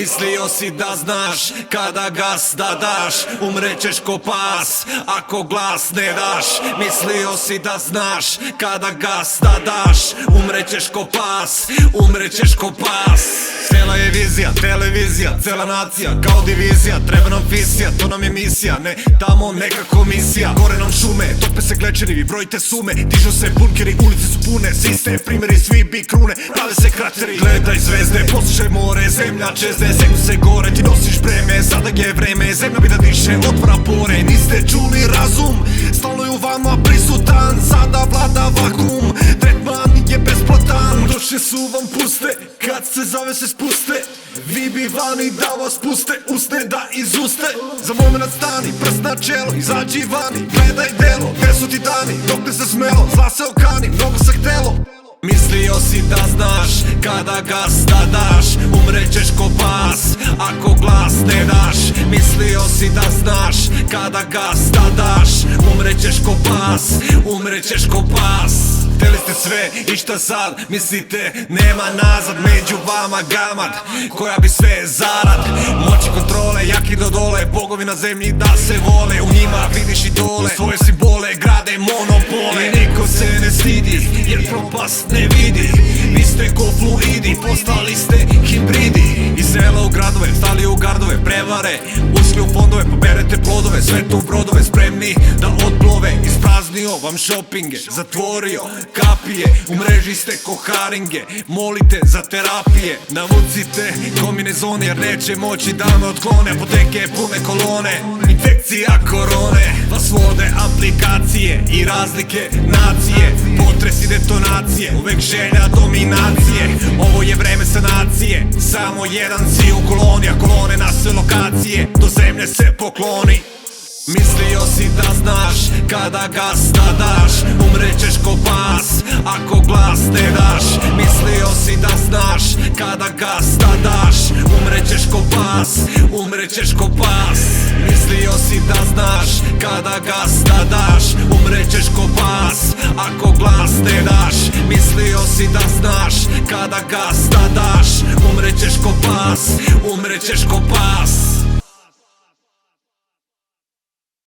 Mislio si da znaš, kada gas da daš, umrećeš ko pas, ako glas ne daš. Mislio si da znaš, kada gas da daš, umrećeš ko pas, umrećeš ko pas. Cela je vizija, televizija, cela nacija, kao divizija, treba nam fisija, to nam je misija, ne tamo neka komisija. Gore nam šume, tope se glečeri, vi brojite sume, dižu se bunkeri, ulice su pune, siste primjeri, svi bi krune, prave se krateri. Gledaj zvezde, poslušaj more, zemlja čezde, segnu se gore, ti nosiš breme, sada je vreme, zemlja bi da diše, otvara pore. Niste čuli razum, stalno je u vama prisutan, sada vlada vakum, tretman je besplatan. Duše su vam puste, kad se zavese spuste, vi bi vani da vas puste, usne da izuste. Za moment stani, prst na čelo, izađi vani, gledaj delo, gde su ti dani, dok ne se smelo, zla se okani, mnogo se htelo. Mislio si da znaš, kada gas da daš, umrećeš ko pas, ako glas ne daš. Mislio si da znaš, kada gas da daš, umrećeš ko pas, umrećeš ko pas. Hteli ste sve i šta sad, mislite nema nazad, među vama gamad, koja bi sve zarad. Moći kontrole, jaki do dole, bogovi na zemlji da se vole, u njima vidiš i dole, svoje simbole grade monopole. I niko se ne stidi, jer propast ne vidi. Vi ste ko fluidi, postali ste hibridi. Iz sela u gradove, stali u gardove, prevare, ušli u fondove, poberete plodove, sve to u brodove, spremni da odplove. Ispraznio vam šopinge, zatvorio kapije, u mreži ste ko haringe, molite za terapije. Navucite kombinezone, jer neće moći da me otklone, apoteke pune kolone, infekcija korone. Vas vode aplikacije i razlike nacije, potresi detonacije, uvek želja dominacije. Ovo je vreme sanacije, samo jedan si u koloni, a kolone na sve lokacije, do zemlje se pokloni. Mislio si da znaš, kada gas da daš, umrećeš ko pas, ako glas ne daš. Mislio si da znaš, kada gas da daš, umrećeš ko pas, umrećeš ko pas. Mislio si da znaš, kada gas da daš, umrećeš ko pas, ako glas ne daš. Mislio si da znaš, kada gas da daš, umrećeš ko pas, umrećeš ko pas.